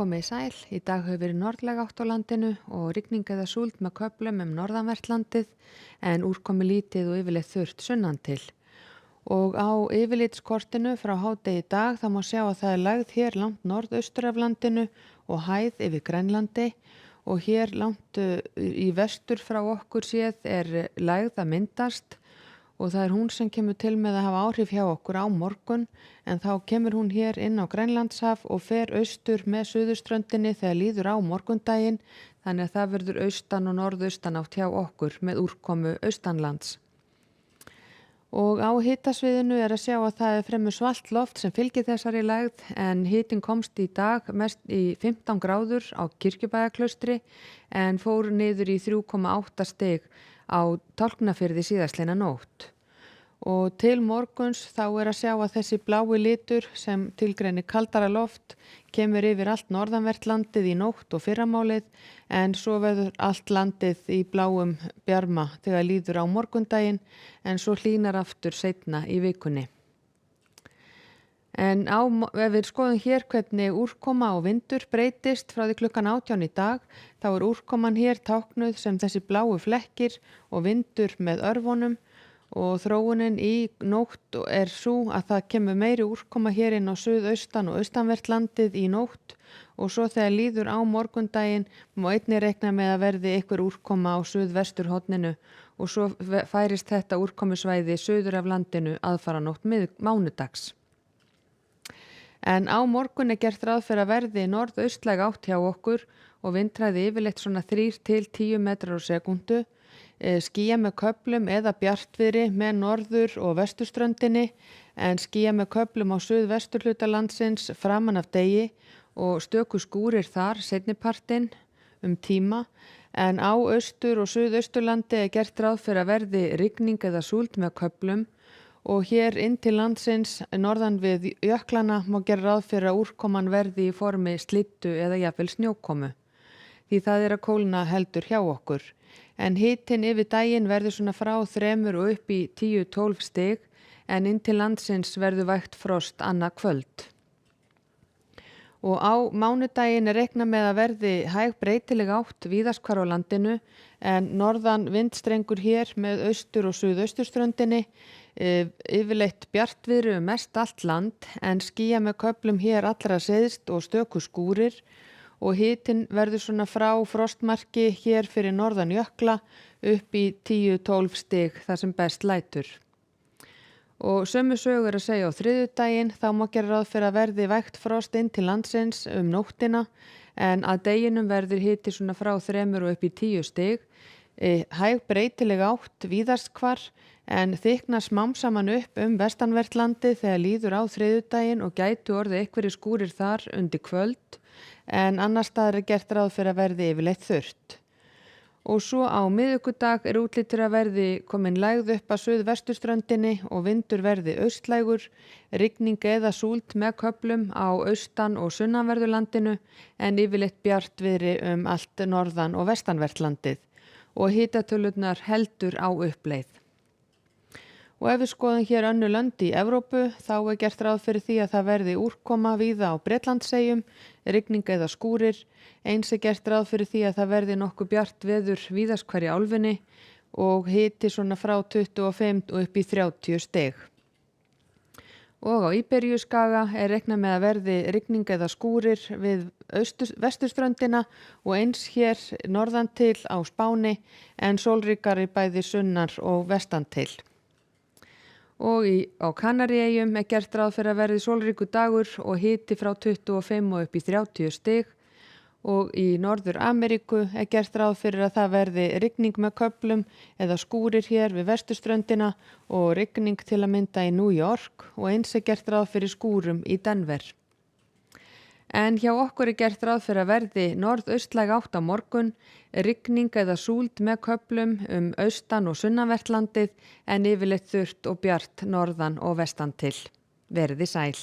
Komið sæl, í dag hefur verið norðlæg átt á landinu og rigning eða súld með köflum norðanvert landið en úrkomi lítið og yfirleitt þurrt sunnan til. Og á yfirlitskortinu frá hádegi í dag þá má sjá að það er lægð hér langt norðaustur af landinu og hæð yfir Grænlandi og hér langt í vestur frá okkur séð er lægð að myndast og það er hún sem kemur til með að hafa áhrif hjá okkur á morgun en þá kemur hún hér inn á Grænlandshaf og fer austur með suðurströndinni þegar líður á morgundaginn þannig að það verður austan og norðaustan átt hjá okkur með úrkomu austanlands. Og á hitasviðinu er að sjá að það er fremur svalt loft sem fylgir þessari lægð en hitinn komst í dag mest í 15 gráður á Kirkjubæjarklaustri en fór niður í 3,8 stig á Tálknafirði síðastliðna nótt. Og til morguns þá er að sjá að þessi blái litur sem tilgreinir kaldara loft kemur yfir allt norðanvert landið í nótt og fyrramálið en svo verður allt landið í bláum bjarma þegar líður á morgundaginn en svo hlýnar aftur seinna í vikunni. En ef við skoðum hér hvernig úrkoma og vindur breytist frá því klukkan 18 í dag, þá er úrkoman hér táknuð sem þessi bláu flekkir og vindur með örvunum og þróunin í nótt er svo að það kemur meiri úrkoma hér inn á suðaustan og austanvert landið í nótt og svo þegar líður á morgundaginn má einnig reikna með að verði einhver úrkoma á suðvesturhorninu og svo færist þetta úrkomusvæði suður af landinu aðfaranótt mánudags. En á morgun er gert ráð fyrir að verði norðaustlæg átt hjá okkur og vindhraði yfirleitt svona 3 til 10 metrar á sekúndu, skýja með köflum eða bjartviðri með norður- og vesturströndinni en skýja með köflum á suðvesturhluta landsins framan af degi og stöku skúrir þar seinnipartinn tíma en á austur- og suðausturlandi er gert ráð fyrir að verði rigning eða súld með köflum og hér inn til landsins norðan við jöklana má gera ráð fyrir að úrkoman verði í formi slyddu eða jafnvel snjókomu. Því það er að kólna heldur hjá okkur. En hitinn yfir daginn verður svona frá 3 og upp í 10-12 stig en inn til landsins verður vægt frost annað kvöld. Og á mánudaginn er reiknað með að verði hæg breytileg átt víðast hvar á landinu en norðan vindstrengur hér með austur- og suðausturströndinni yfirleitt bjartviðri mest allt land en skýja með köflum hér allra syðst og stöku skúrir og hitinn verður svona frá frostmarki hér fyrir norðan jökla upp í 10-12 stig þar sem best lætur. Og sömu sögu er að segja á þriðjudaginn þá má gera ráð fyrir að verði vægt frost inn til landsins nóttina en að deginum verður hiti svona frá 3 og upp í 10 stig. Hæg breytileg átt víðast hvar en þykna smám saman upp vestanvert landið þegar líður á þriðjudaginn og gætu orðið einhverjir skúrir þar undir kvöld en annar staðar er gert ráð fyrir að verði yfirleitt þurrt. Og svo á miðvikudag er útlítur að verði komin lægð upp að suðvesturströndinni og vindur verði austlægur, rigning eða súld með köflum á austan- og sunnanverðurlandinu en yfirleitt bjartviðri allt norðan- og vestanvert landið og hitatölurnar heldur á uppleið. Og ef við skoðum hér önnur lönd í Evrópu þá er gert ráð fyrir því að það verði úrkoma víða á Bretlandseyjum, rigning eða skúrir, eins er gert ráð fyrir því að það verði nokkuð bjart veður víðast hvar í álfunni og hiti svona frá 25 og upp í 30 stig. Og á Íberíuskaga er reiknað með að verði rigning eða skúrir við vesturströndina og eins hér norðan til á Spáni en sólríkari bæði sunnar og vestan til. Og á Kanaríeyjum er gert ráð fyrir að verði sólríkur dagur og hiti frá 25 og upp í 30 stig og í Norður Ameríku er gert ráð fyrir að það verði rigning með köflum eða skúrir hér við vesturströndina og rigning til að mynda í New York og eins er gert ráð fyrir skúrum í Denver. En hjá okkur er gert ráð fyrir að verði norðaustlæg átt á morgun, rigning eða súld með köflum austan- og sunnanvert landið en yfirleitt þurrt og bjart norðan og vestan til. Verið sæl.